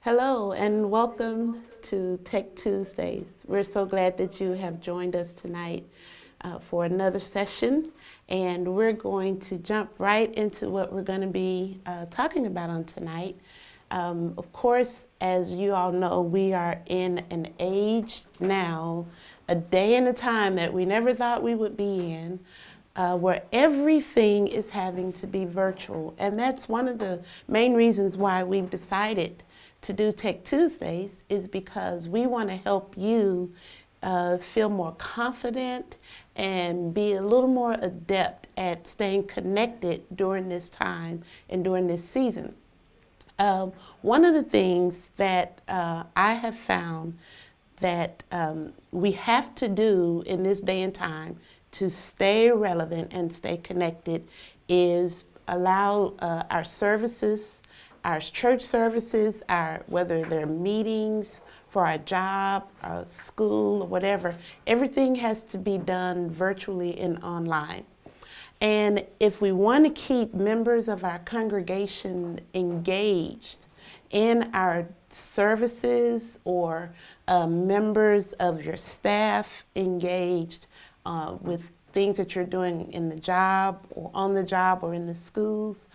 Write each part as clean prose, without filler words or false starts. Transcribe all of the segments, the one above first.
Hello and welcome to Tech Tuesdays. We're so glad that you have joined us tonight for another session, and we're going to jump right into what we're going to be talking about on tonight. Of course, as you all know, we are in an age now, a day and a time that we never thought we would be in, where everything is having to be virtual. And that's one of the main reasons why we've decided to do Tech Tuesdays, is because we want to help you feel more confident and be a little more adept at staying connected during this time and during this season. One of the things that I have found that we have to do in this day and time to stay relevant and stay connected is allow our services, our church services, whether they're meetings for our job, our school, or whatever, everything has to be done virtually and online. And if we want to keep members of our congregation engaged in our services, or members of your staff engaged with things that you're doing in the job or on the job or in the schools,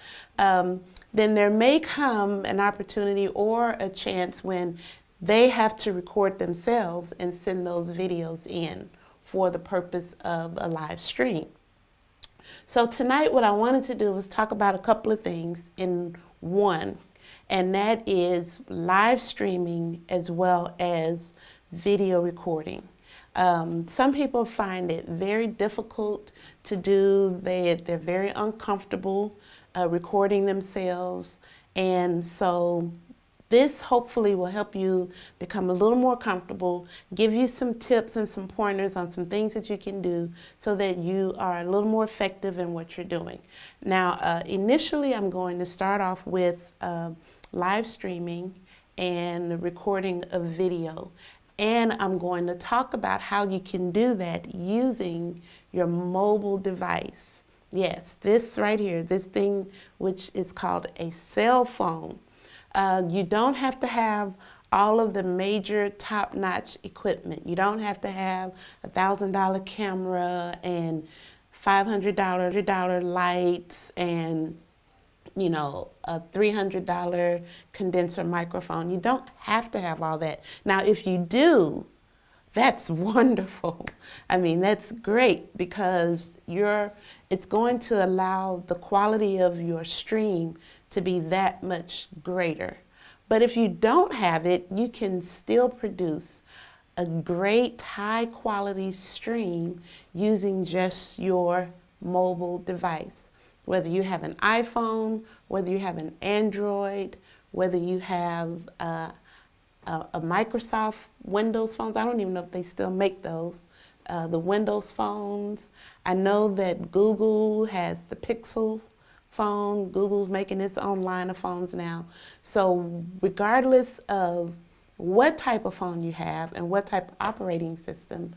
then there may come an opportunity or a chance when they have to record themselves and send those videos in for the purpose of a live stream. So tonight what I wanted to do was talk about a couple of things in one, and that is live streaming as well as video recording. Some people find it very difficult to do. They're very uncomfortable recording themselves, and so this hopefully will help you become a little more comfortable, give you some tips and some pointers on some things that you can do so that you are a little more effective in what you're doing. Now, initially I'm going to start off with live streaming and recording of video. And I'm going to talk about how you can do that using your mobile device. Yes, this right here, this thing which is called a cell phone. You don't have to have all of the major top-notch equipment. You don't have to have $1,000 camera and $500 lights and a $300 condenser microphone. You don't have to have all that. Now, if you do, that's wonderful. I mean, that's great, because it's going to allow the quality of your stream to be that much greater. But if you don't have it, you can still produce a great high quality stream using just your mobile device. Whether you have an iPhone, whether you have an Android, whether you have a Microsoft Windows phones. I don't even know if they still make those. The Windows phones. I know that Google has the Pixel phone. Google's making its own line of phones now. So regardless of what type of phone you have and what type of operating system,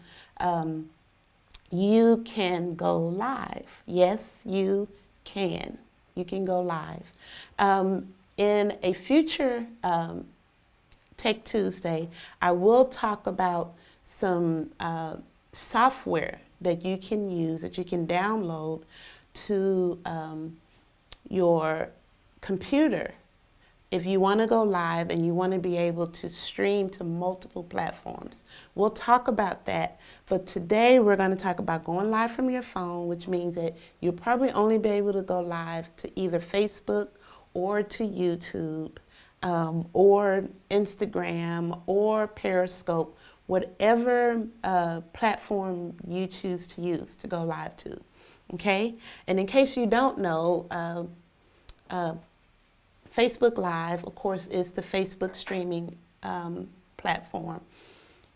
you can go live. Yes, you can. You can go live. In a future Tech Tuesday, I will talk about some software that you can use, that you can download to your computer if you want to go live and you want to be able to stream to multiple platforms. We'll talk about that, but today we're going to talk about going live from your phone, which means that you'll probably only be able to go live to either Facebook or to YouTube, or Instagram or Periscope, whatever platform you choose to use to go live to. Okay? And in case you don't know, Facebook Live, of course, is the Facebook streaming platform.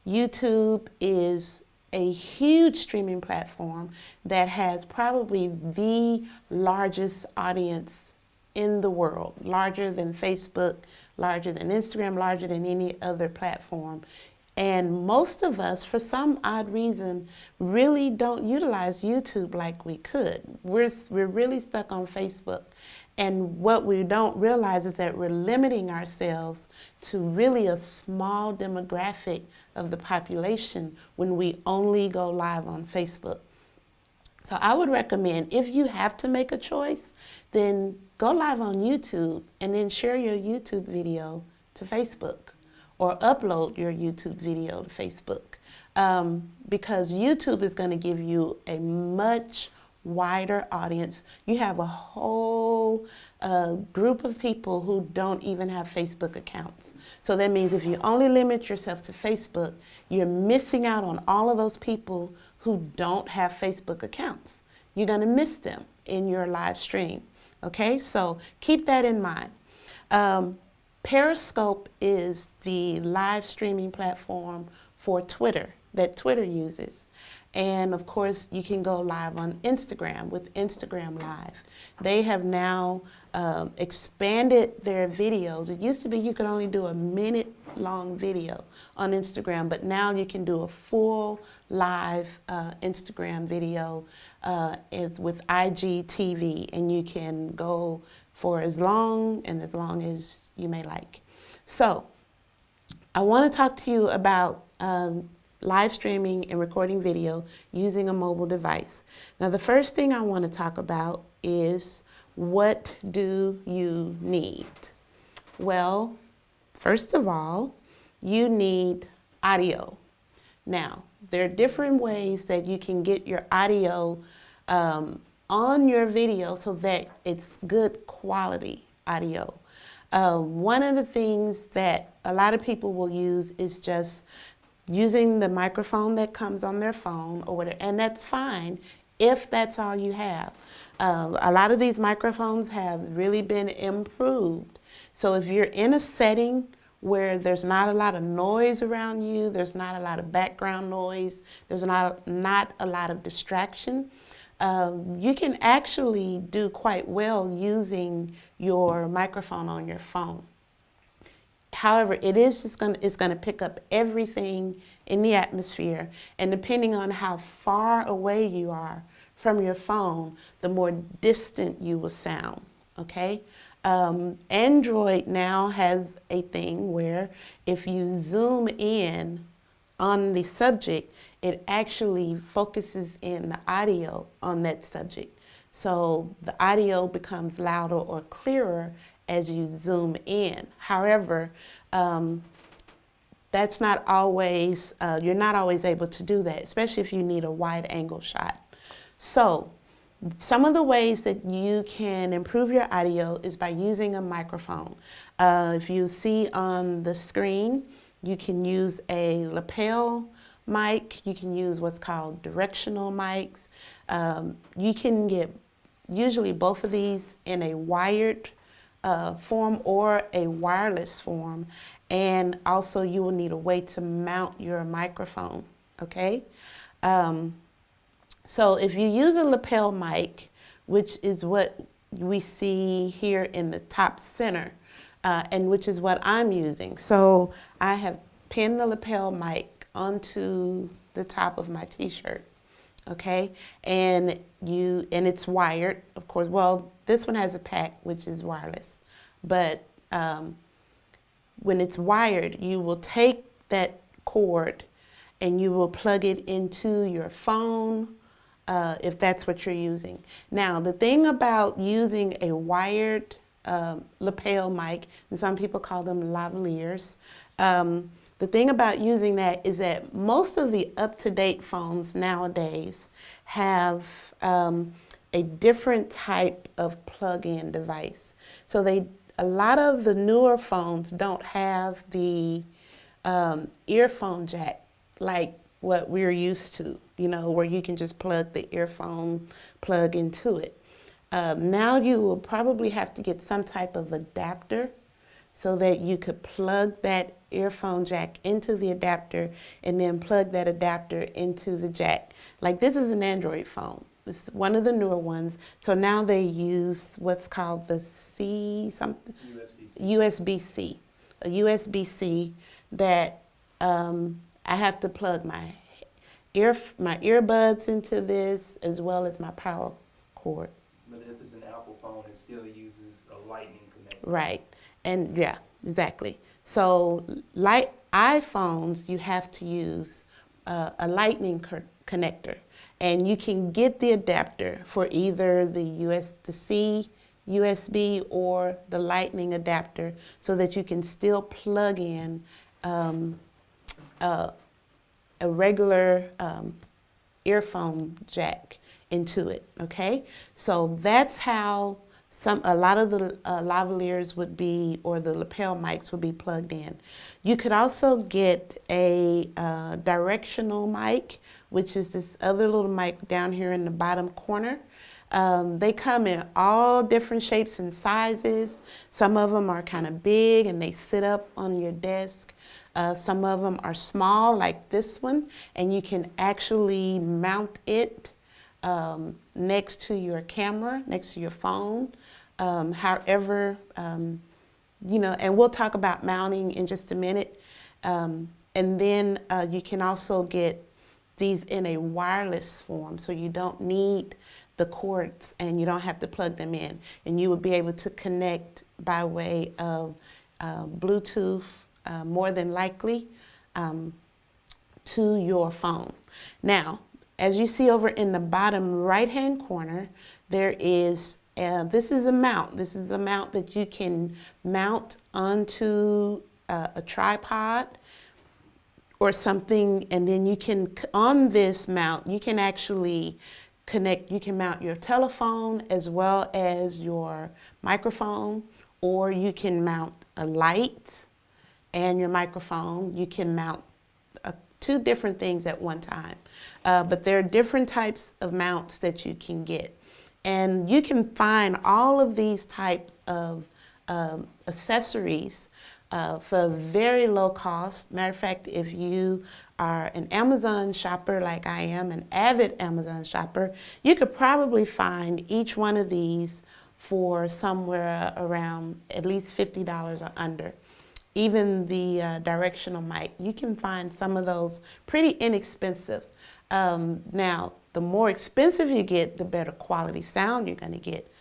YouTube is a huge streaming platform that has probably the largest audience in the world, larger than Facebook, larger than Instagram, larger than any other platform. And most of us, for some odd reason, really don't utilize YouTube like we could. We're really stuck on Facebook. And what we don't realize is that we're limiting ourselves to really a small demographic of the population when we only go live on Facebook. So I would recommend, if you have to make a choice, then go live on YouTube and then share your YouTube video to Facebook, or upload your YouTube video to Facebook. Because YouTube is going to give you a much wider audience. You have a whole group of people who don't even have Facebook accounts. So that means if you only limit yourself to Facebook, you're missing out on all of those people who don't have Facebook accounts. You're going to miss them in your live stream. Okay, so keep that in mind. Periscope is the live streaming platform for Twitter that Twitter uses. And of course, you can go live on Instagram with Instagram Live. They have now expanded their videos. It used to be you could only do a minute-long video on Instagram, but now you can do a full live Instagram video with IGTV, and you can go for as long as you may like. So I want to talk to you about live streaming and recording video using a mobile device. Now, the first thing I want to talk about is, what do you need? Well, first of all, you need audio. Now, there are different ways that you can get your audio on your video so that it's good quality audio. One of the things that a lot of people will use is just using the microphone that comes on their phone or whatever, and that's fine if that's all you have. A lot of these microphones have really been improved. So if you're in a setting where there's not a lot of noise around you, there's not a lot of background noise, there's not a lot of distraction, you can actually do quite well using your microphone on your phone. However, it's going to pick up everything in the atmosphere, and depending on how far away you are from your phone, the more distant you will sound, okay? Android now has a thing where if you zoom in on the subject, it actually focuses in the audio on that subject. So the audio becomes louder or clearer as you zoom in. However, that's not always, you're not always able to do that, especially if you need a wide angle shot. So some of the ways that you can improve your audio is by using a microphone. If you see on the screen, you can use a lapel mic, you can use what's called directional mics. You can get usually both of these in a wired form or a wireless form, and also you will need a way to mount your microphone, okay? So if you use a lapel mic, which is what we see here in the top center, and which is what I'm using. So I have pinned the lapel mic onto the top of my t-shirt, okay? And it's wired, of course. Well, this one has a pack, which is wireless. But when it's wired, you will take that cord and you will plug it into your phone, if that's what you're using. Now, the thing about using a wired lapel mic, and some people call them lavaliers, the thing about using that is that most of the up-to-date phones nowadays have a different type of plug-in device. So a lot of the newer phones don't have the earphone jack like what we're used to, you know, where you can just plug the earphone plug into it. Now you will probably have to get some type of adapter so that you could plug that earphone jack into the adapter and then plug that adapter into the jack. Like, this is an Android phone. This is one of the newer ones. So now they use what's called the USB-C, a USB-C that I have to plug my earbuds into this, as well as my power cord. But if it's an Apple phone, it still uses a lightning connector. Right. And yeah, exactly. So, like iPhones, you have to use a lightning connector. And you can get the adapter for either the C USB or the lightning adapter so that you can still plug in um, a, a regular earphone jack into it. Okay, so that's how a lot of the lavaliers would be, or the lapel mics would be plugged in. You could also get a directional mic, which is this other little mic down here in the bottom corner. They come in all different shapes and sizes. Some of them are kind of big and they sit up on your desk. Some of them are small, like this one, and you can actually mount it next to your camera, next to your phone. However, and we'll talk about mounting in just a minute. And then you can also get these in a wireless form, so you don't need the cords and you don't have to plug them in. And you will be able to connect by way of Bluetooth, more than likely, to your phone. Now, as you see over in the bottom right-hand corner, there is, this is a mount. This is a mount that you can mount onto a tripod or something, and then you can, on this mount, you can actually connect, you can mount your telephone as well as your microphone, or you can mount a light and your microphone. You can mount two different things at one time. But there are different types of mounts that you can get. And you can find all of these types of accessories for very low cost. Matter of fact, if you are an Amazon shopper like I am, an avid Amazon shopper, you could probably find each one of these for somewhere around at least $50 or under. Even the directional mic, you can find some of those pretty inexpensive. Now, the more expensive you get, the better quality sound you're going to get.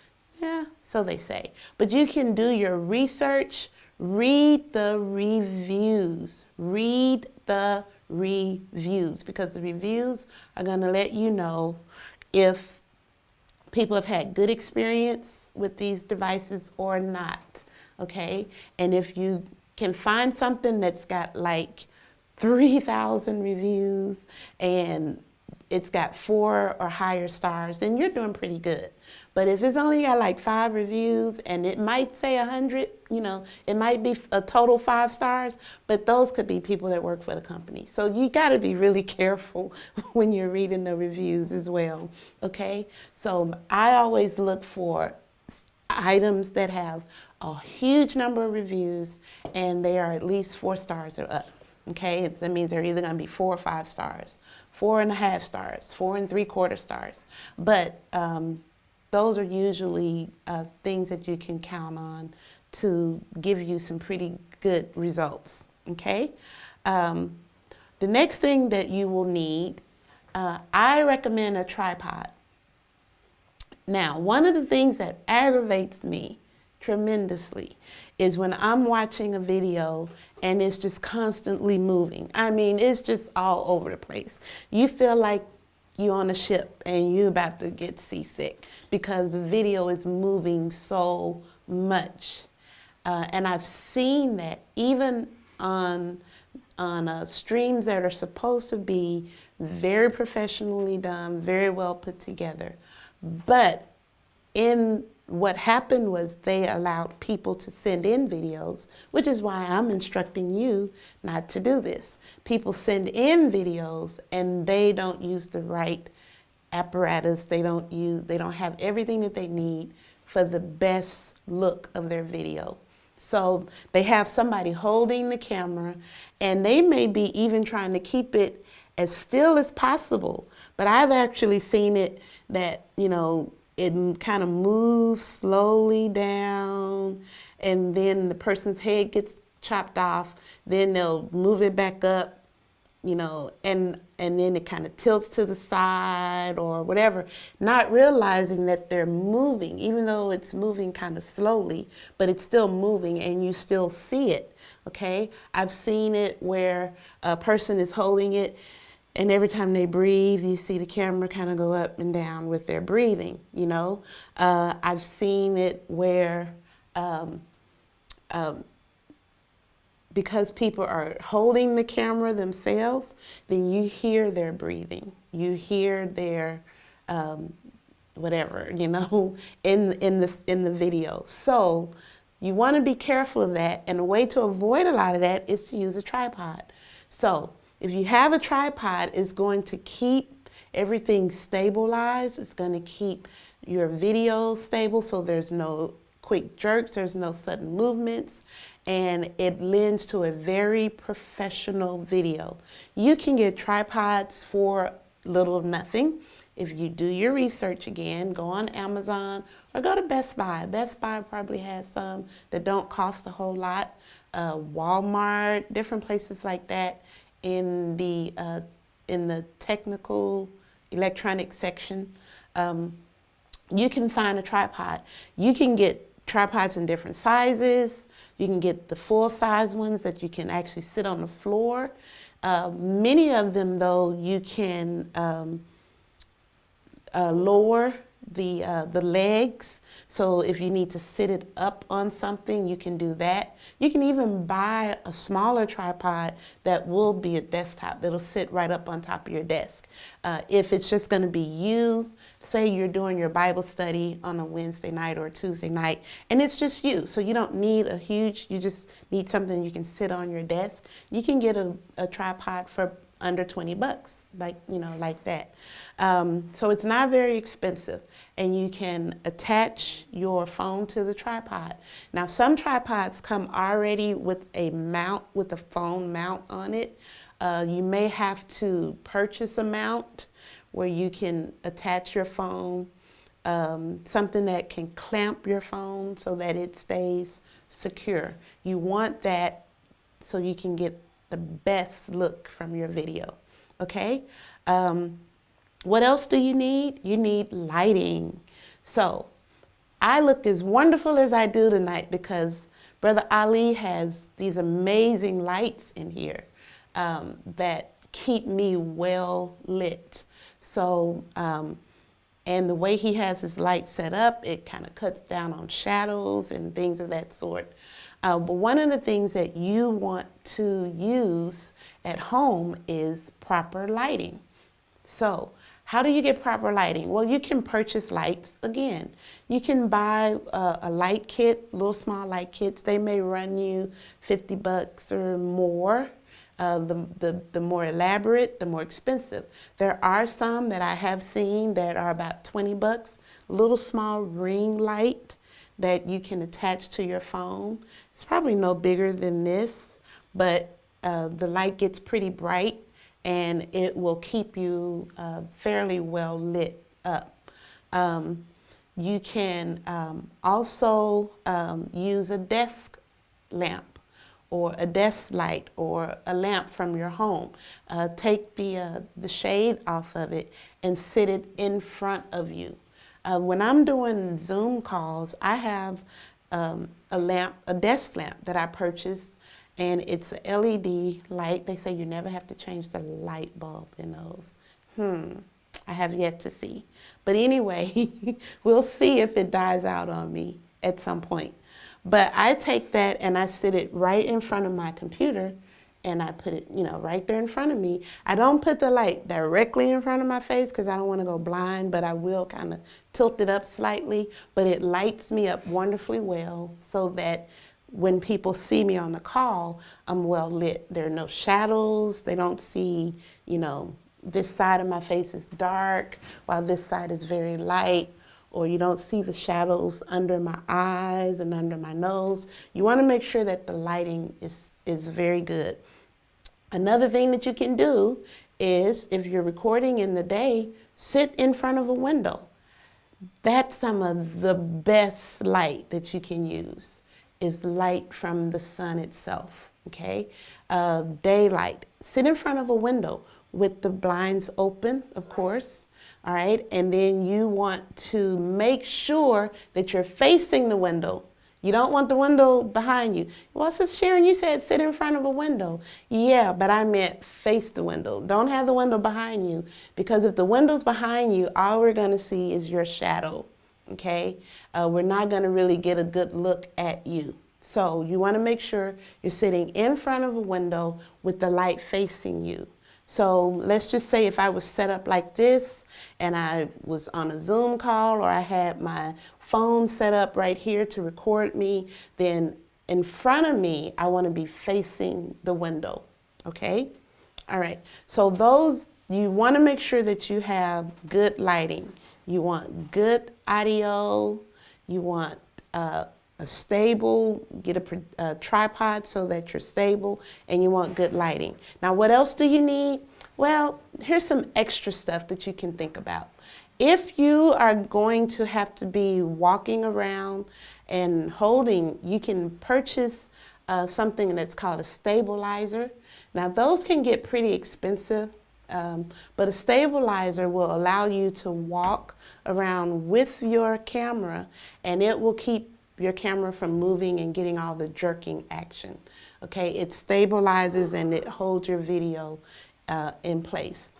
Yeah, so they say. But you can do your research, read the reviews. Read the reviews, because the reviews are going to let you know if people have had good experience with these devices or not. Okay, and if you can find something that's got like 3,000 reviews and it's got 4 or higher stars, then you're doing pretty good. But if it's only got like 5 reviews and it might say 100, it might be a total 5 stars, but those could be people that work for the company. So you got to be really careful when you're reading the reviews as well. Okay, so I always look for items that have a huge number of reviews and they are at least 4 stars or up. Okay, that means they're either going to be 4 or 5 stars, 4.5 stars, 4 3/4 stars. But those are usually things that you can count on to give you some pretty good results. Okay, the next thing that you will need, I recommend a tripod. Now, one of the things that aggravates me tremendously is when I'm watching a video and it's just constantly moving. I mean, it's just all over the place. You feel like you're on a ship and you're about to get seasick because the video is moving so much. And I've seen that even on streams that are supposed to be very professionally done, very well put together. But what happened was they allowed people to send in videos, which is why I'm instructing you not to do this. People send in videos and they don't use the right apparatus. They don't have everything that they need for the best look of their video. So they have somebody holding the camera and they may be even trying to keep it as still as possible. But I've actually seen it that, it kind of moves slowly down and then the person's head gets chopped off. Then they'll move it back up, and then it kind of tilts to the side or whatever, not realizing that they're moving, even though it's moving kind of slowly, but it's still moving and you still see it, okay? I've seen it where a person is holding it and every time they breathe, you see the camera kind of go up and down with their breathing, I've seen it where because people are holding the camera themselves, then you hear their breathing. You hear their whatever, in the video. So you want to be careful of that. And a way to avoid a lot of that is to use a tripod. So if you have a tripod, it's going to keep everything stabilized. It's going to keep your video stable so there's no quick jerks, there's no sudden movements, and it lends to a very professional video. You can get tripods for little of nothing. If you do your research again, go on Amazon or go to Best Buy. Best Buy probably has some that don't cost a whole lot. Walmart, different places like that in the technical electronic section. You can find a tripod. You can get tripods in different sizes. You can get the full size ones that you can actually sit on the floor. Many of them though, you can lower the legs. So if you need to sit it up on something, you can do that. You can even buy a smaller tripod that will be a desktop, that'll sit right up on top of your desk. If it's just gonna be you, say you're doing your Bible study on a Wednesday night or a Tuesday night, and it's just you, so you don't need a huge, you just need something you can sit on your desk. You can get a tripod for under 20 bucks, like that. So it's not very expensive, and you can attach your phone to the tripod. Now, some tripods come already with a mount, with a phone mount on it. You may have to purchase a mount where you can attach your phone, something that can clamp your phone so that it stays secure. You want that so you can get the best look from your video, okay? What else do you need? You need lighting. So I look as wonderful as I do tonight because Brother Ali has these amazing lights in here that keep me well lit. So, and the way he has his light set up, it kind of cuts down on shadows and things of that sort. But one of the things that you want to use at home is proper lighting. So how do you get proper lighting? Well, you can purchase lights. Again, you can buy a light kit, little small light kits. They may run you 50 bucks or more. The more elaborate, the more expensive. There are some that I have seen that are about 20 bucks, little small ring light that you can attach to your phone. It's probably no bigger than this, but the light gets pretty bright and it will keep you fairly well lit up. You can also use a desk lamp or a desk light or a lamp from your home. Take the shade off of it and sit it in front of you. When I'm doing Zoom calls, I have a desk lamp that I purchased, and it's a LED light. They say you never have to change the light bulb in those. I have yet to see. But anyway, we'll see if it dies out on me at some point. But I take that and I sit it right in front of my computer and I put it, right there in front of me. I don't put the light directly in front of my face because I don't want to go blind, but I will kind of tilt it up slightly. But it lights me up wonderfully well so that when people see me on the call, I'm well lit. There are no shadows. They don't see, this side of my face is dark while this side is very light. Or you don't see the shadows under my eyes and under my nose. You want to make sure that the lighting is very good. Another thing that you can do is, if you're recording in the day, sit in front of a window. That's some of the best light that you can use, is light from the sun itself, okay? Daylight. Sit in front of a window with the blinds open, of course, all right? And then you want to make sure that you're facing the window. You don't want the window behind you. Well, Sister Sharon, you said sit in front of a window. Yeah, but I meant face the window. Don't have the window behind you, because if the window's behind you, all we're going to see is your shadow, okay? We're not going to really get a good look at you. So you want to make sure you're sitting in front of a window with the light facing you. So let's just say if I was set up like this and I was on a Zoom call, or I had my phone set up right here to record me, then in front of me, I want to be facing the window, okay? All right, so you want to make sure that you have good lighting. You want good audio, you want a stable, get a tripod so that you're stable, and you want good lighting. Now, what else do you need? Well, here's some extra stuff that you can think about. If you are going to have to be walking around and holding, you can purchase something that's called a stabilizer. Now, those can get pretty expensive, but a stabilizer will allow you to walk around with your camera, and it will keep your camera from moving and getting all the jerking action. Okay, it stabilizes and it holds your video in place.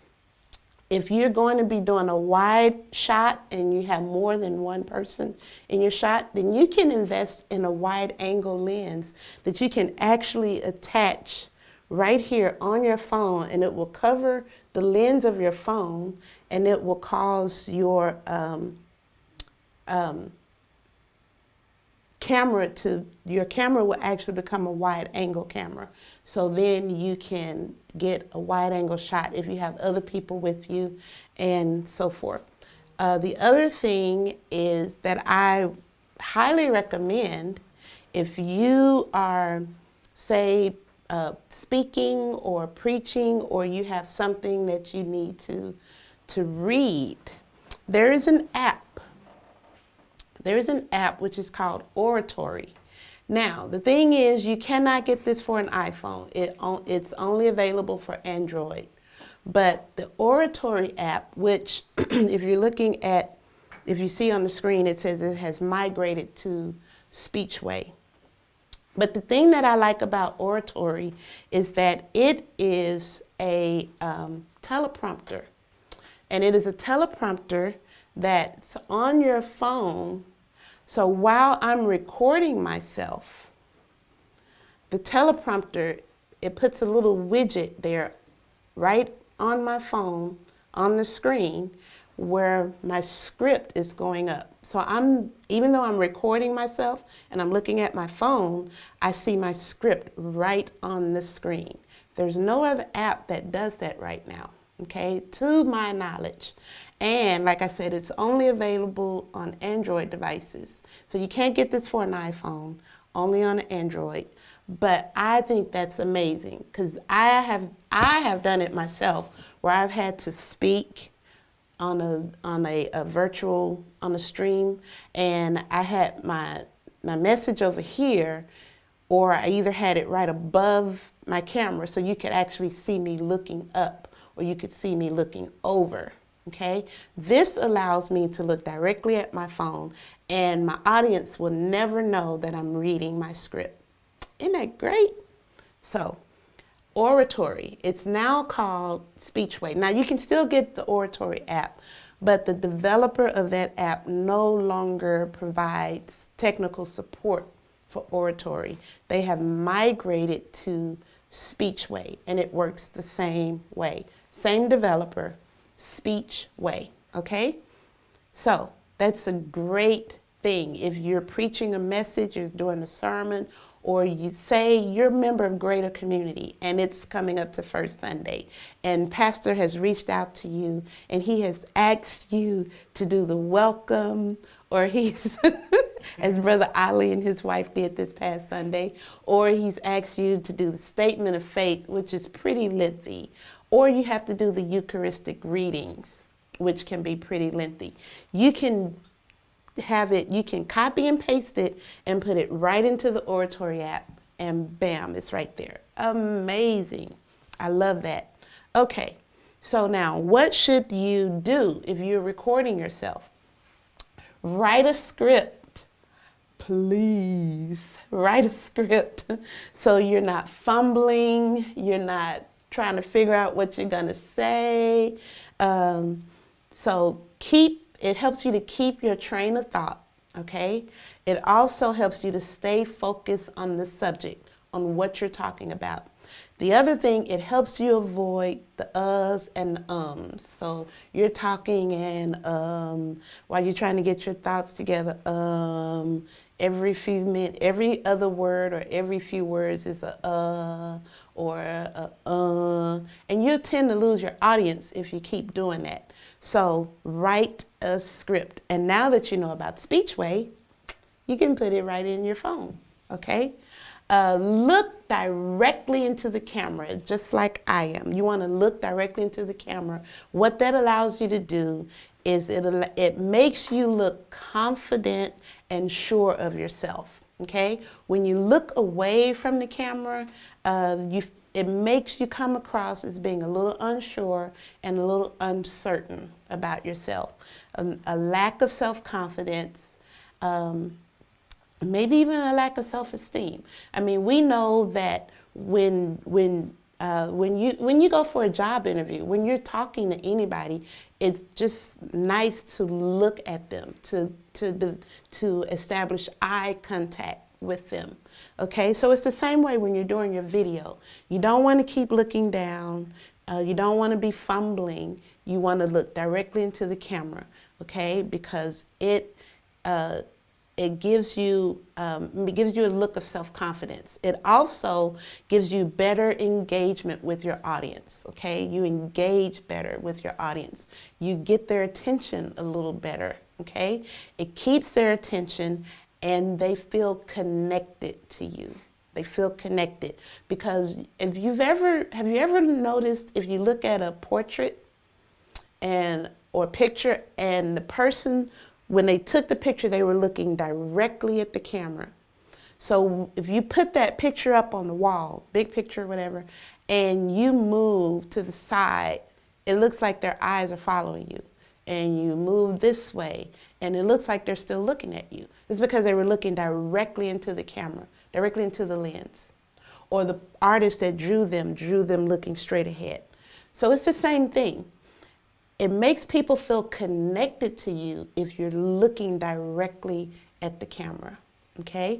If you're going to be doing a wide shot and you have more than one person in your shot, then you can invest in a wide angle lens that you can actually attach right here on your phone, and it will cover the lens of your phone, and it will cause your camera will actually become a wide angle camera. So then you can get a wide angle shot if you have other people with you and so forth. The other thing is that I highly recommend, if you are, say, speaking or preaching, or you have something that you need to read, there is an app. There is an app which is called Oratory. Now, the thing is, you cannot get this for an iPhone. It's only available for Android. But the Oratory app, which if you see on the screen, it says it has migrated to Speechway. But the thing that I like about Oratory is that it is a teleprompter. And it is a teleprompter that's on your phone. So while I'm recording myself, the teleprompter, it puts a little widget there right on my phone, on the screen, where my script is going up. So even though I'm recording myself and I'm looking at my phone, I see my script right on the screen. There's no other app that does that right now, okay, to my knowledge. And like I said, it's only available on Android devices. So you can't get this for an iPhone, only on an Android. But I think that's amazing, because I have done it myself, where I've had to speak on a virtual, on a stream, and I had my message over here, or I either had it right above my camera so you could actually see me looking up, or you could see me looking over. Okay, this allows me to look directly at my phone, and my audience will never know that I'm reading my script. Isn't that great? So, Oratory, it's now called Speechway. Now, you can still get the Oratory app, but the developer of that app no longer provides technical support for Oratory. They have migrated to Speechway, and it works the same way. Same developer, Speechway, okay? So that's a great thing. If you're preaching a message, you're doing a sermon, or you say you're a member of Greater Community and it's coming up to First Sunday, and Pastor has reached out to you and he has asked you to do the welcome, or he's, as Brother Ali and his wife did this past Sunday, or he's asked you to do the statement of faith, which is pretty lengthy, or you have to do the Eucharistic readings, which can be pretty lengthy. You can have it, you can copy and paste it and put it right into the Oratory app, and bam, it's right there. Amazing. I love that. Okay, so now what should you do if you're recording yourself? Write a script. Please write a script so you're not fumbling, you're not trying to figure out what you're gonna say. So it helps you to keep your train of thought, okay? It also helps you to stay focused on the subject, on what you're talking about. The other thing, it helps you avoid the uhs and ums. So you're talking and while you're trying to get your thoughts together, every few minutes, every other word or every few words is a or a and you'll tend to lose your audience if you keep doing that. So write a script. And now that you know about Speechway, you can put it right in your phone, okay? Look directly into the camera, just like I am. You want to look directly into the camera. What that allows you to do is it makes you look confident and sure of yourself, okay? When you look away from the camera, it makes you come across as being a little unsure and a little uncertain about yourself. A lack of self-confidence, maybe even a lack of self-esteem. I mean, we know that when you go for a job interview, when you're talking to anybody, it's just nice to look at them, to establish eye contact with them. Okay, so it's the same way when you're doing your video. You don't want to keep looking down. You don't want to be fumbling. You want to look directly into the camera, okay? Because it gives you a look of self-confidence. It also gives you better engagement with your audience, okay? You engage better with your audience. You get their attention a little better, okay? It keeps their attention and they feel connected to you. They feel connected because have you ever noticed if you look at a portrait or picture and the person, when they took the picture, they were looking directly at the camera. So if you put that picture up on the wall, big picture or whatever, and you move to the side, it looks like their eyes are following you. And you move this way, and it looks like they're still looking at you. It's because they were looking directly into the camera, directly into the lens. Or the artist that drew them looking straight ahead. So it's the same thing. It makes people feel connected to you if you're looking directly at the camera, okay?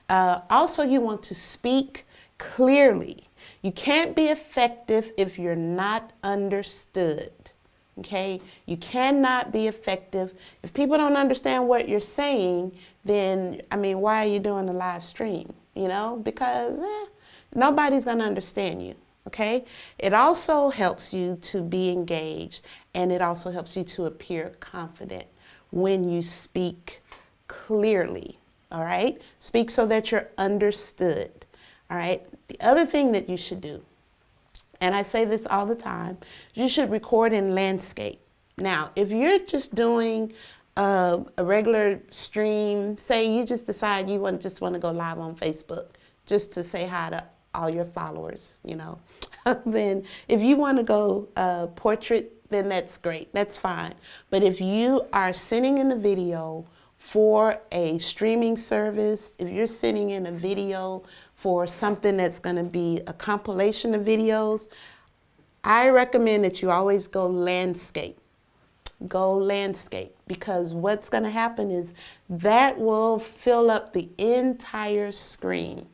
Also, you want to speak clearly. You can't be effective if you're not understood, okay? You cannot be effective. If people don't understand what you're saying, then, I mean, why are you doing a live stream, you know? Because nobody's gonna understand you. Okay? It also helps you to be engaged, and it also helps you to appear confident when you speak clearly, all right? Speak so that you're understood, all right? The other thing that you should do, and I say this all the time, you should record in landscape. Now, if you're just doing a regular stream, say you just decide you just want to go live on Facebook just to say hi to all your followers, you know, then if you want to go portrait, then that's great, that's fine. But if you are sending in a video for a streaming service, if you're sending in a video for something that's going to be a compilation of videos, I recommend that you always go landscape. Go landscape, because what's going to happen is that will fill up the entire screen.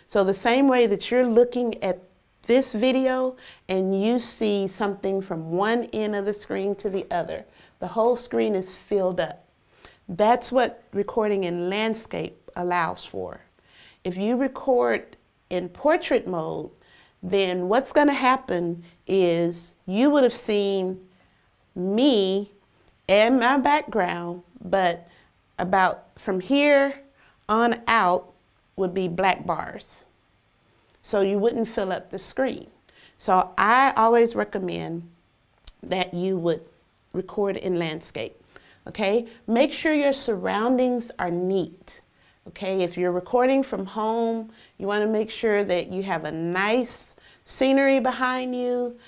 So the same way that you're looking at this video and you see something from one end of the screen to the other, the whole screen is filled up. That's what recording in landscape allows for. If you record in portrait mode, then what's going to happen is you would have seen me and my background, but about from here on out would be black bars. So you wouldn't fill up the screen. So I always recommend that you would record in landscape, okay? Make sure your surroundings are neat, Okay, if you're recording from home, you want to make sure that you have a nice scenery behind you.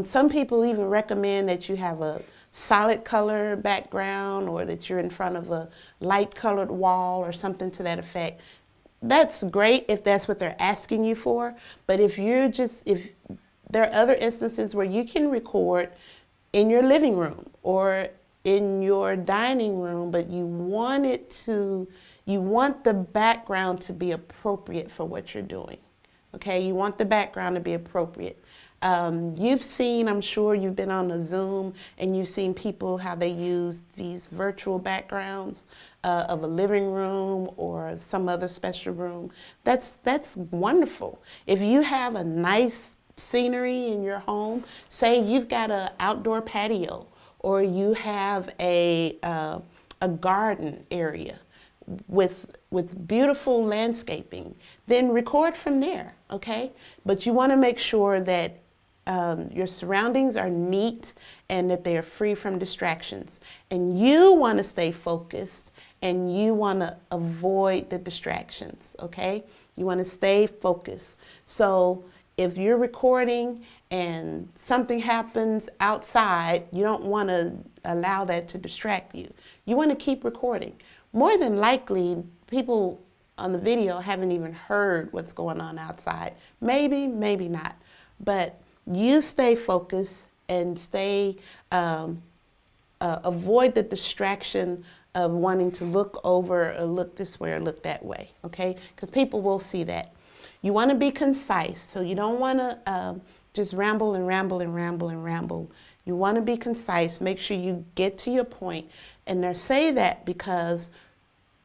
Some people even recommend that you have a solid color background, or that you're in front of a light colored wall or something to that effect. That's great if that's what they're asking you for. But if there are other instances where you can record in your living room or in your dining room, but you want the background to be appropriate for what you're doing. Okay, you want the background to be appropriate. You've seen, I'm sure you've been on a Zoom and you've seen people how they use these virtual backgrounds of a living room or some other special room. That's wonderful. If you have a nice scenery in your home, say you've got an outdoor patio, or you have a garden area with beautiful landscaping, then record from there, okay? But you want to make sure that your surroundings are neat and that they are free from distractions. And you want to stay focused and you want to avoid the distractions, okay? You want to stay focused. So if you're recording and something happens outside, you don't want to allow that to distract you. You want to keep recording. More than likely, people on the video haven't even heard what's going on outside. Maybe, maybe not. But you stay focused and avoid the distraction of wanting to look over or look this way or look that way, okay? Because people will see that. You want to be concise, so you don't want to just ramble and ramble and ramble and ramble. You want to be concise. Make sure you get to your point. And I say that because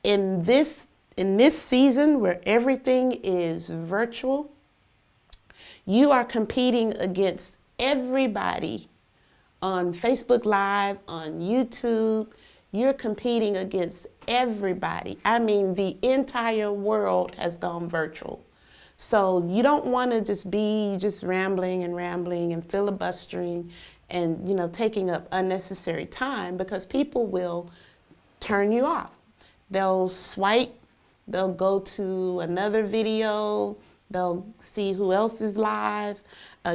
in this season where everything is virtual, you are competing against everybody on Facebook Live, on YouTube. You're competing against everybody. I mean, the entire world has gone virtual. So you don't want to just be rambling and filibustering and, taking up unnecessary time, because people will turn you off. They'll swipe, they'll go to another video, they'll see who else is live.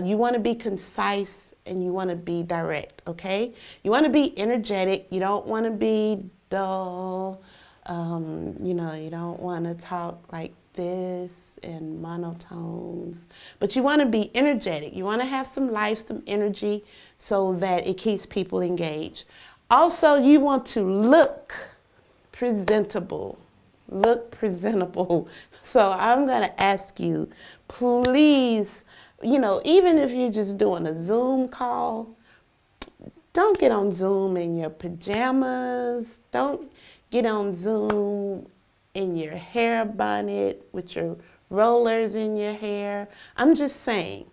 You want to be concise and you want to be direct, okay? You want to be energetic. You don't want to be dull. You don't want to talk like this in monotones, but you want to be energetic. You want to have some life, some energy, so that it keeps people engaged. Also, you want to look presentable. Look presentable. So I'm going to ask you, please, even if you're just doing a Zoom call, don't get on Zoom in your pajamas. Don't get on Zoom in your hair bonnet with your rollers in your hair. I'm just saying,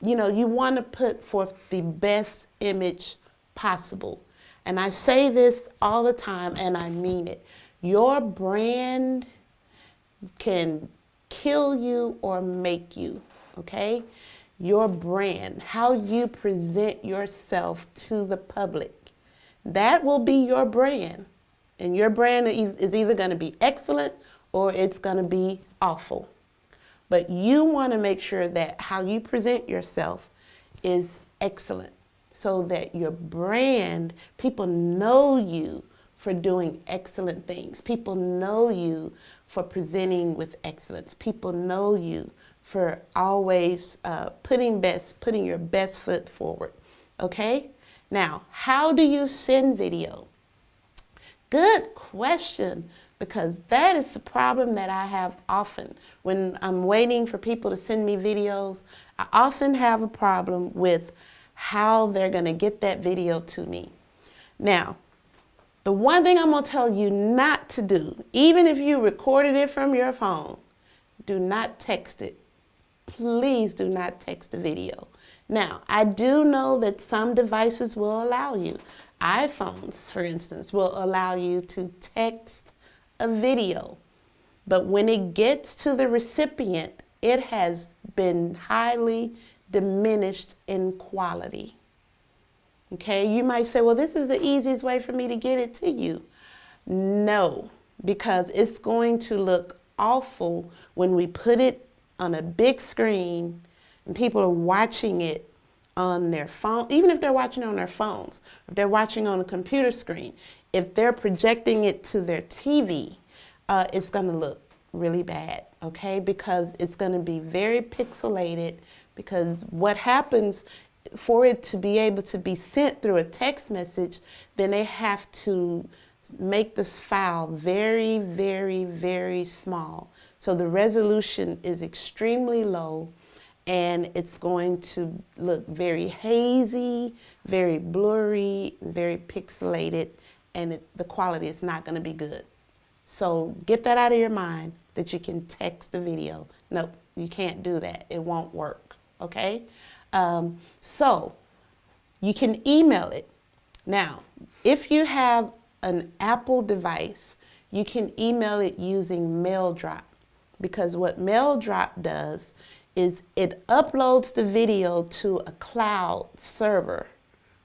you want to put forth the best image possible. And I say this all the time and I mean it. Your brand can kill you or make you, okay? Your brand, how you present yourself to the public, that will be your brand. And your brand is either going to be excellent or it's going to be awful. But you want to make sure that how you present yourself is excellent, so that your brand, people know you for doing excellent things. People know you for presenting with excellence. People know you for always putting your best foot forward. Okay? Now, how do you send video? Good question, because that is the problem that I have often. When I'm waiting for people to send me videos, I often have a problem with how they're going to get that video to me. Now, the one thing I'm going to tell you not to do, even if you recorded it from your phone, do not text it. Please do not text the video. Now, I do know that some devices will allow you. iPhones, for instance, will allow you to text a video. But when it gets to the recipient, it has been highly diminished in quality. Okay, you might say, well, this is the easiest way for me to get it to you. No, because it's going to look awful when we put it on a big screen and people are watching it on their phone, even if they're watching on their phones, if they're watching on a computer screen, if they're projecting it to their TV, it's going to look really bad, okay? Because it's going to be very pixelated, because what happens for it to be able to be sent through a text message, then they have to make this file very, very, very small. So the resolution is extremely low, and it's going to look very hazy, very blurry, very pixelated, and the quality is not going to be good. So get that out of your mind, that you can text the video. Nope, you can't do that. It won't work, okay? So you can email it. Now, if you have an Apple device, you can email it using MailDrop, because what MailDrop does is it uploads the video to a cloud server,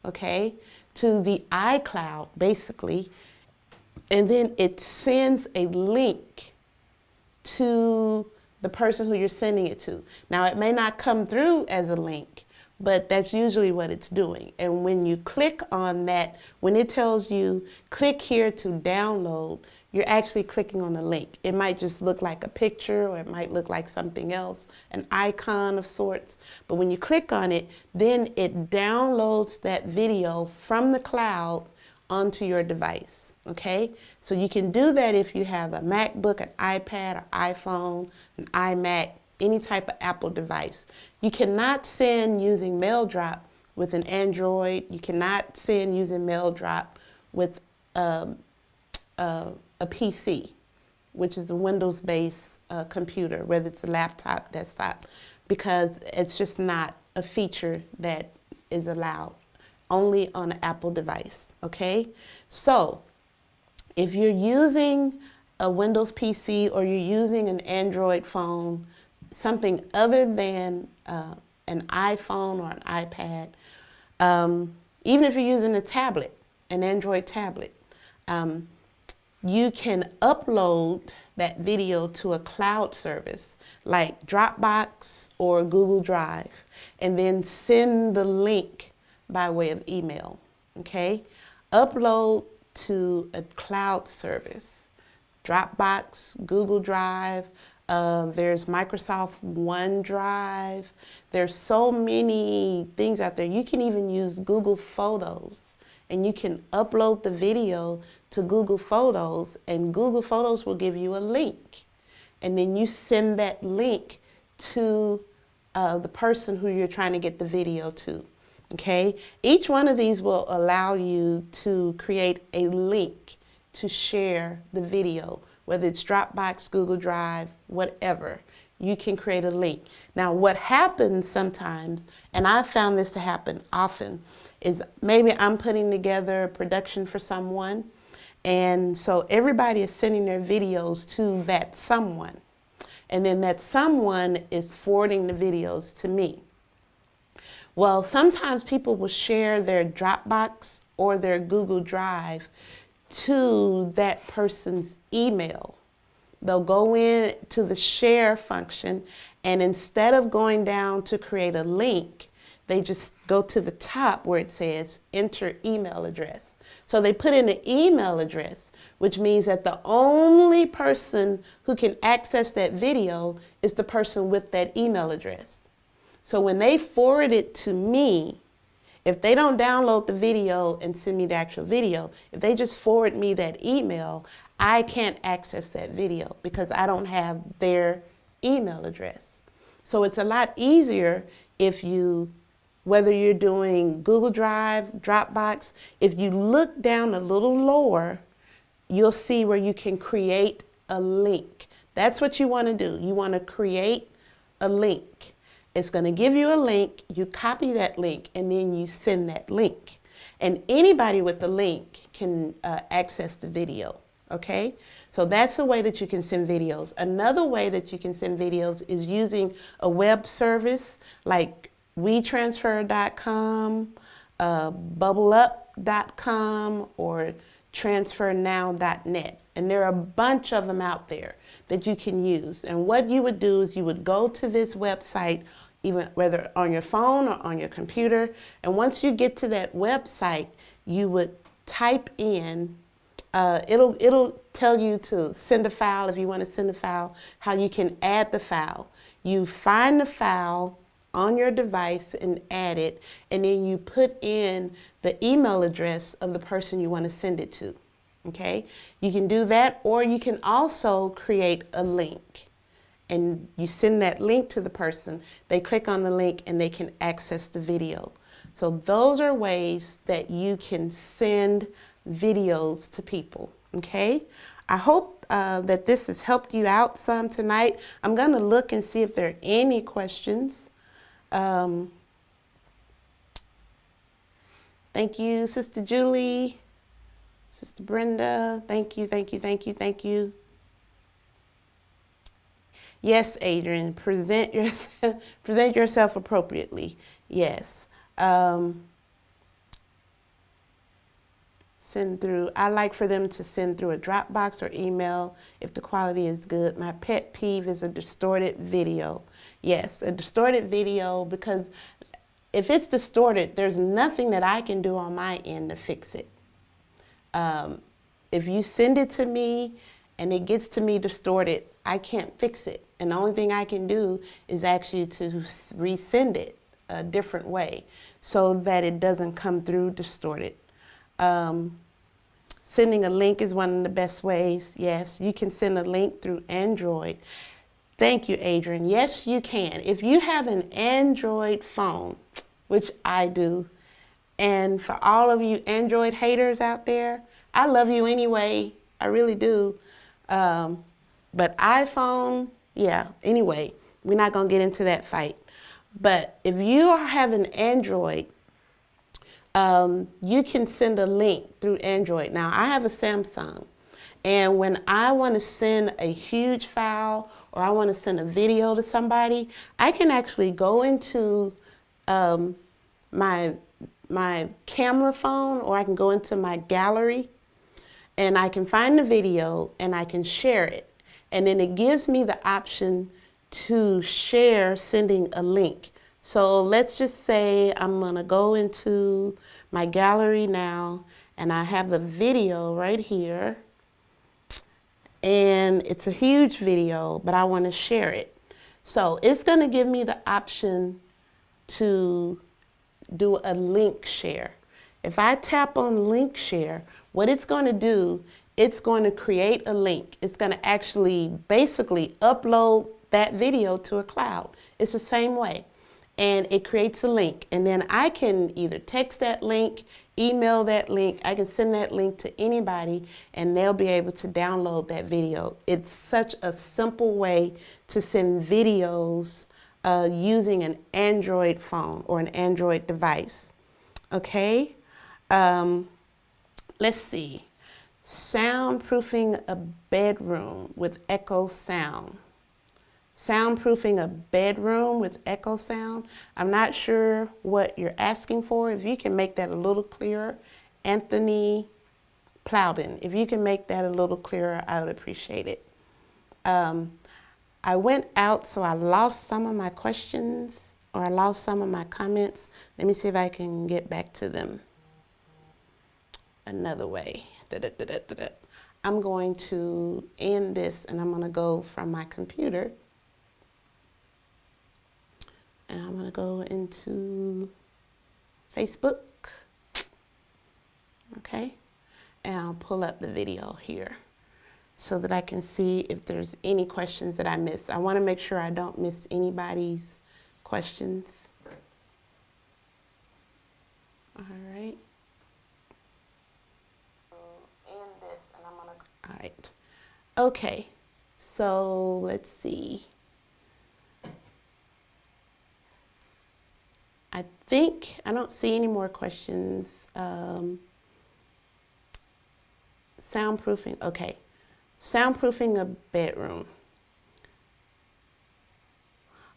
okay, to the iCloud basically, and then it sends a link to the person who you're sending it to. Now, it may not come through as a link, but that's usually what it's doing. And when you click on that, when it tells you click here to download, you're actually clicking on a link. It might just look like a picture, or it might look like something else, an icon of sorts. But when you click on it, then it downloads that video from the cloud onto your device, okay? So you can do that if you have a MacBook, an iPad, or iPhone, an iMac, any type of Apple device. You cannot send using MailDrop with an Android. You cannot send using MailDrop with a PC, which is a Windows-based computer, whether it's a laptop, desktop, because it's just not a feature that is allowed, only on an Apple device, okay? So if you're using a Windows PC or you're using an Android phone, something other than an iPhone or an iPad, even if you're using a tablet, an Android tablet, you can upload that video to a cloud service like Dropbox or Google Drive, and then send the link by way of email, okay? Upload to a cloud service, Dropbox, Google Drive, there's Microsoft OneDrive. There's so many things out there. You can even use Google Photos, and you can upload the video to Google Photos, and Google Photos will give you a link. And then you send that link to the person who you're trying to get the video to, okay? Each one of these will allow you to create a link to share the video, whether it's Dropbox, Google Drive, whatever. You can create a link. Now, what happens sometimes, and I've found this to happen often, is maybe I'm putting together a production for someone, and so everybody is sending their videos to that someone, and then that someone is forwarding the videos to me. Well, sometimes people will share their Dropbox or their Google Drive to that person's email. They'll go in to the share function, and instead of going down to create a link, they just go to the top where it says enter email address. So they put in an email address, which means that the only person who can access that video is the person with that email address. So when they forward it to me, if they don't download the video and send me the actual video, if they just forward me that email, I can't access that video because I don't have their email address. So it's a lot easier if you, whether you're doing Google Drive, Dropbox, if you look down a little lower, you'll see where you can create a link. That's what you want to do. You want to create a link. It's going to give you a link, you copy that link, and then you send that link. And anybody with the link can access the video, okay? So that's the way that you can send videos. Another way that you can send videos is using a web service like WeTransfer.com, BubbleUp.com, or TransferNow.net. And there are a bunch of them out there that you can use. And what you would do is you would go to this website, even whether on your phone or on your computer. And once you get to that website, you would type in, it'll tell you to send a file if you want to send a file, how you can add the file. You find the file on your device and add it, and then you put in the email address of the person you want to send it to. Okay, you can do that, or you can also create a link and you send that link to the person. They click on the link and they can access the video. So those are ways that you can send videos to people. Okay, I hope that this has helped you out some tonight. I'm going to look and see if there are any questions. Thank you, Sister Julie. Sister Brenda, thank you, thank you, thank you, thank you. Yes, Adrian, present yourself appropriately. Yes. Send through, I like for them to send through a Dropbox or email if the quality is good. My pet peeve is a distorted video. Yes, a distorted video, because if it's distorted, there's nothing that I can do on my end to fix it. If you send it to me and it gets to me distorted, I can't fix it. And the only thing I can do is ask you to resend it a different way so that it doesn't come through distorted. Sending a link is one of the best ways. Yes, you can send a link through Android. Thank you, Adrian. Yes, you can. If you have an Android phone, which I do, and for all of you Android haters out there, I love you anyway. I really do. But iPhone, yeah, anyway, we're not going to get into that fight. But if you have an Android, you can send a link through Android. Now, I have a Samsung. And when I want to send a huge file or I want to send a video to somebody, I can actually go into my camera phone, or I can go into my gallery and I can find the video and I can share it. And then it gives me the option to share sending a link. So let's just say I'm gonna go into my gallery now and I have a video right here and it's a huge video, but I wanna share it. So it's gonna give me the option to do a link share. If I tap on link share, what it's going to do, it's going to create a link. It's going to actually basically upload that video to a cloud. It's the same way. And it creates a link. And then I can either text that link, email that link, I can send that link to anybody and they'll be able to download that video. It's such a simple way to send videos using an Android phone or an Android device. Okay, let's see. Soundproofing a bedroom with echo sound. Soundproofing a bedroom with echo sound. I'm not sure what you're asking for. If you can make that a little clearer, Anthony Plowden, if you can make that a little clearer, I would appreciate it. I went out, so I lost some of my questions, or I lost some of my comments. Let me see if I can get back to them another way. I'm going to end this and I'm going to go from my computer and I'm going to go into Facebook. Okay, and I'll pull up the video here so that I can see if there's any questions that I missed. I want to make sure I don't miss anybody's questions. All right. End this and I'm gonna. All right. Okay. So let's see. I think I don't see any more questions. Soundproofing. Okay. Soundproofing a bedroom.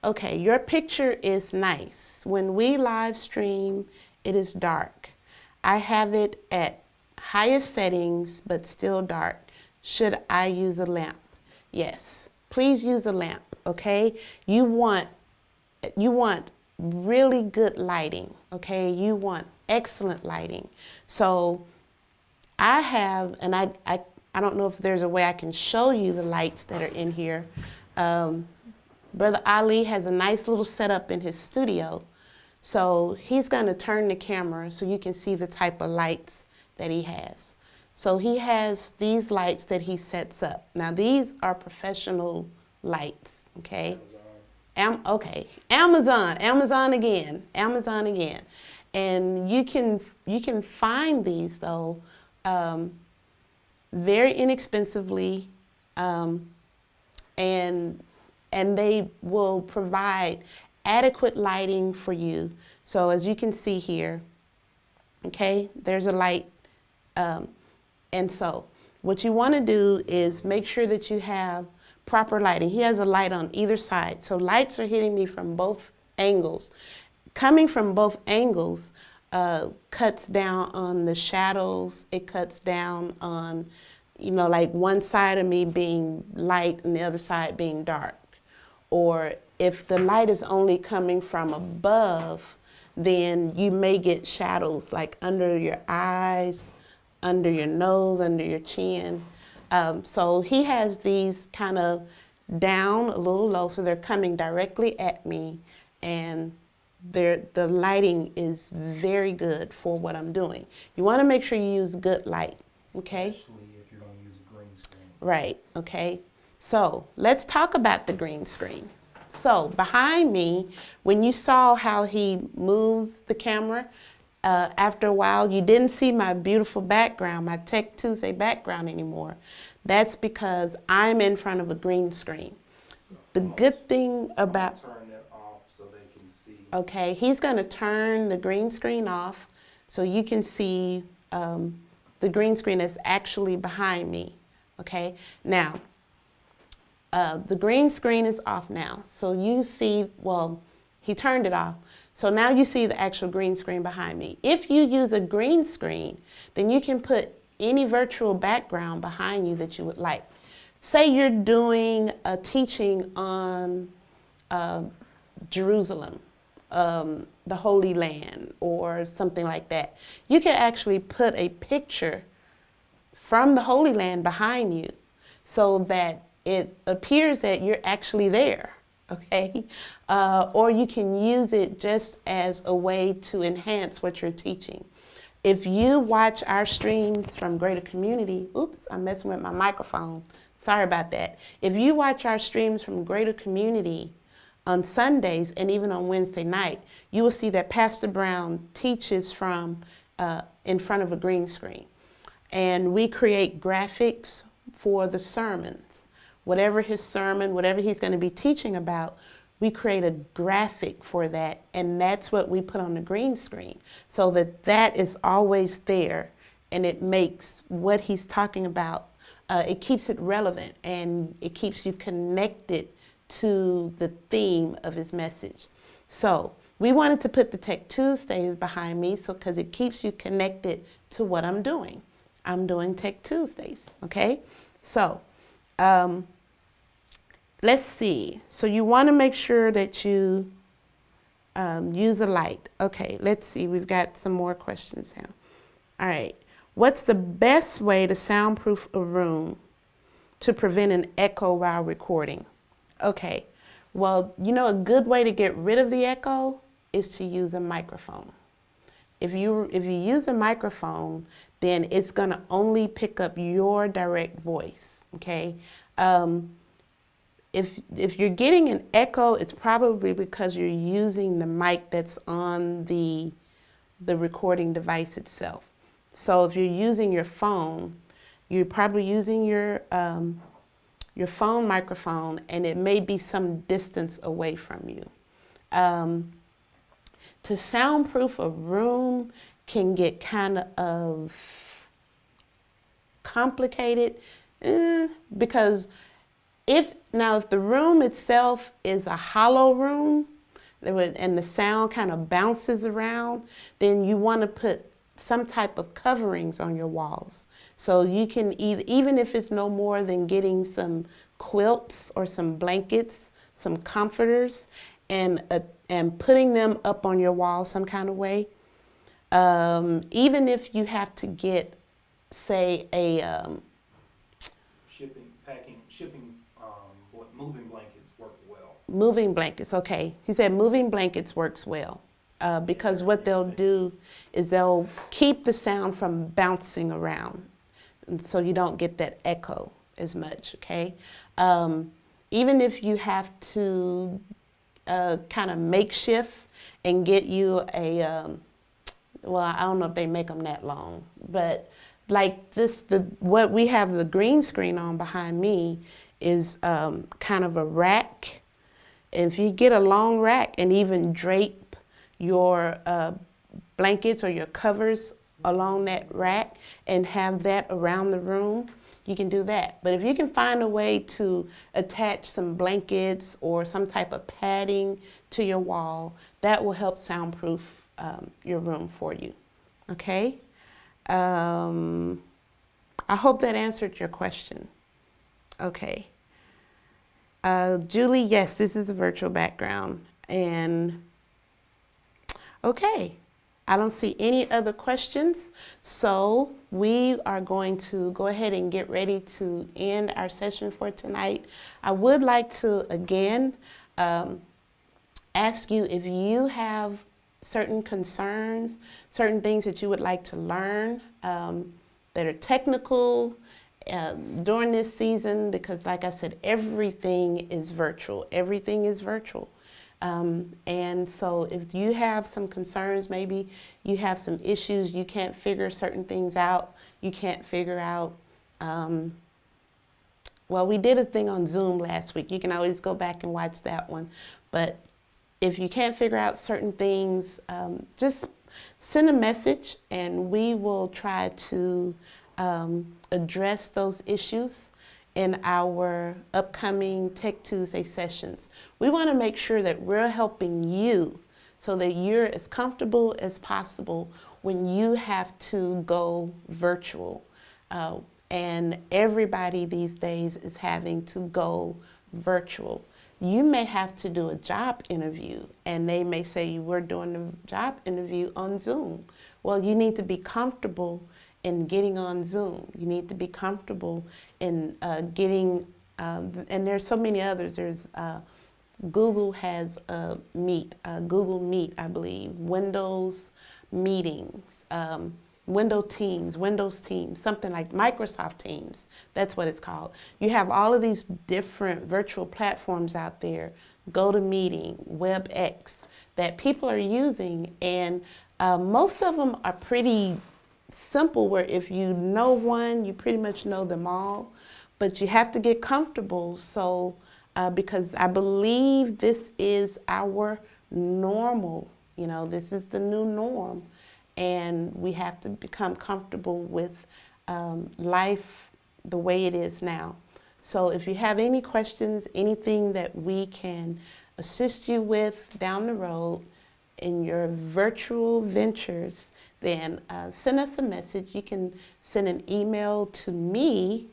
Okay, your picture is nice. When we live stream, it is dark. I have it at highest settings, but still dark. should I use a lamp? Yes, please use a lamp, okay? You want really good lighting, okay? You want excellent lighting. So I have, and I don't know if there's a way I can show you the lights that are in here. Brother Ali has a nice little setup in his studio. So he's gonna turn the camera so you can see the type of lights that he has. So he has these lights that he sets up. Now these are professional lights, okay? Amazon. Amazon again. And you can find these though very inexpensively, and they will provide adequate lighting for you. So as you can see here, okay, there's a light. And so what you want to do is make sure that you have proper lighting. He has a light on either side. So lights are hitting me from both angles. Coming from both angles cuts down on the shadows. It cuts down on, you know, like one side of me being light and the other side being dark. Or if the light is only coming from above, then you may get shadows like under your eyes, under your nose, under your chin. So he has these kind of down a little low, so they're coming directly at me, and the lighting is very good for what I'm doing. You want to make sure you use good light, okay? Especially if you're going to use a green screen. Right, okay. So let's talk about the green screen. So behind me, when you saw how he moved the camera, after a while, you didn't see my beautiful background, my Tech Tuesday background anymore. That's because I'm in front of a green screen. So The good thing about, turn that off so they can see. okay, he's gonna turn the green screen off so you can see the green screen that's actually behind me, okay? Now, the green screen is off now. So you see, well, he turned it off. So now you see the actual green screen behind me. If you use a green screen, then you can put any virtual background behind you that you would like. Say you're doing a teaching on Jerusalem, the Holy Land, or something like that. You can actually put a picture from the Holy Land behind you so that it appears that you're actually there. Okay, or you can use it just as a way to enhance what you're teaching. If you watch our streams from Greater Community, oops, I'm messing with my microphone. Sorry about that. If you watch our streams from Greater Community on Sundays and even on Wednesday night, you will see that Pastor Brown teaches from in front of a green screen. And we create graphics for the sermons. Whatever his sermon, whatever he's going to be teaching about, we create a graphic for that, and that's what we put on the green screen, so that that is always there, and it makes what he's talking about, it keeps it relevant, and it keeps you connected to the theme of his message. So we wanted to put the Tech Tuesdays behind me, so because it keeps you connected to what I'm doing. I'm doing Tech Tuesdays, okay? So let's see. So you want to make sure that you use a light. Okay, let's see. We've got some more questions now. All right. What's the best way to soundproof a room to prevent an echo while recording? Okay. Well, you know, a good way to get rid of the echo is to use a microphone. If you use a microphone, then it's going to only pick up your direct voice, okay? If you're getting an echo, it's probably because you're using the mic that's on the recording device itself. So if you're using your phone, you're probably using your phone microphone, and it may be some distance away from you. To soundproof a room can get kind of complicated because if the room itself is a hollow room and the sound kind of bounces around, then you want to put some type of coverings on your walls. So you can even if it's no more than getting some quilts or some blankets, some comforters, and putting them up on your wall some kind of way. Even if you have to get, say, moving blankets work well. moving blankets, okay. He said moving blankets works well because what they'll do is they'll keep the sound from bouncing around, and so you don't get that echo as much, okay? Even if you have to kind of makeshift and get you a, well, I don't know if they make them that long, but like this, what we have the green screen on behind me is kind of a rack. If you get a long rack and even drape your blankets or your covers along that rack and have that around the room, you can do that. But if you can find a way to attach some blankets or some type of padding to your wall, that will help soundproof your room for you. Okay? I hope that answered your question. Okay. Julie, yes, this is a virtual background. And okay, I don't see any other questions. So we are going to go ahead and get ready to end our session for tonight. I would like to, again, ask you if you have certain concerns, certain things that you would like to learn that are technical during this season, because like I said, everything is virtual. Everything is virtual. And so if you have some concerns, maybe you have some issues, you can't figure certain things out, you can't figure out, well, we did a thing on Zoom last week. You can always go back and watch that one. But if you can't figure out certain things, just send a message and we will try to address those issues in our upcoming Tech Tuesday sessions. We want to make sure that we're helping you so that you're as comfortable as possible when you have to go virtual. And everybody these days is having to go virtual. You may have to do a job interview and they may say we're doing a job interview on Zoom. Well, you need to be comfortable in getting on Zoom. You need to be comfortable in getting, and there's so many others. There's Google has Google Meet, I believe, Windows meetings, Windows Teams, something like Microsoft Teams. That's what it's called. You have all of these different virtual platforms out there, GoToMeeting, WebEx, that people are using, and most of them are pretty simple, where if you know one, you pretty much know them all, but you have to get comfortable. So because I believe this is our normal, you know, this is the new norm, and we have to become comfortable with life the way it is now. So if you have any questions, anything that we can assist you with down the road in your virtual ventures, then send us a message. You can send an email to me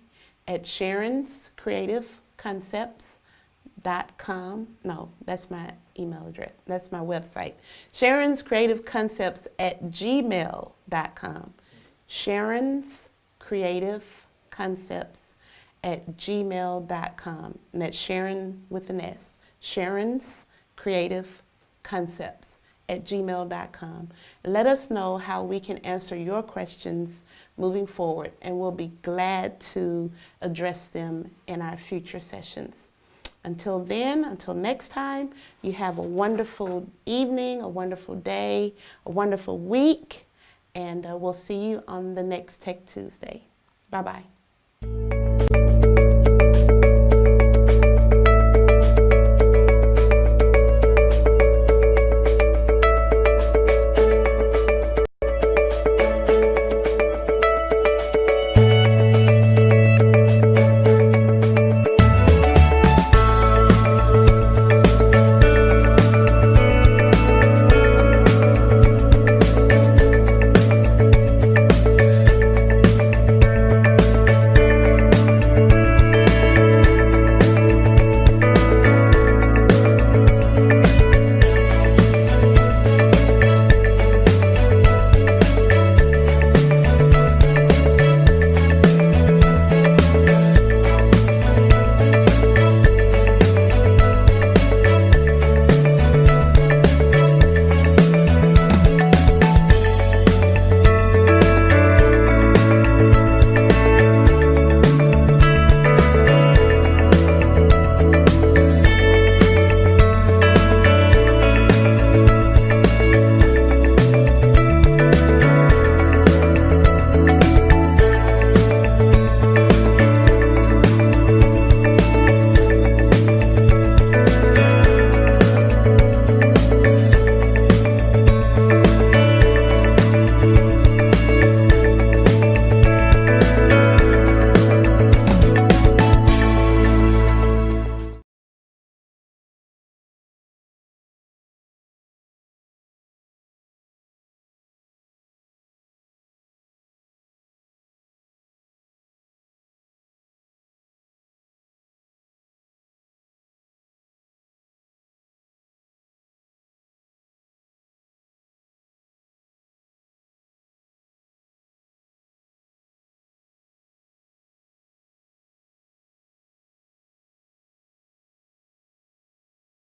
at SharonsCreativeConcepts.com. No, that's my email address. That's my website. SharonsCreativeConcepts@gmail.com. SharonsCreativeConcepts@gmail.com. And that's Sharon with an S. SharonsCreativeConcepts@gmail.com. Let us know how we can answer your questions moving forward, and we'll be glad to address them in our future sessions. Until then, until next time, you have a wonderful evening, a wonderful day, a wonderful week, and we'll see you on the next Tech Tuesday. Bye-bye.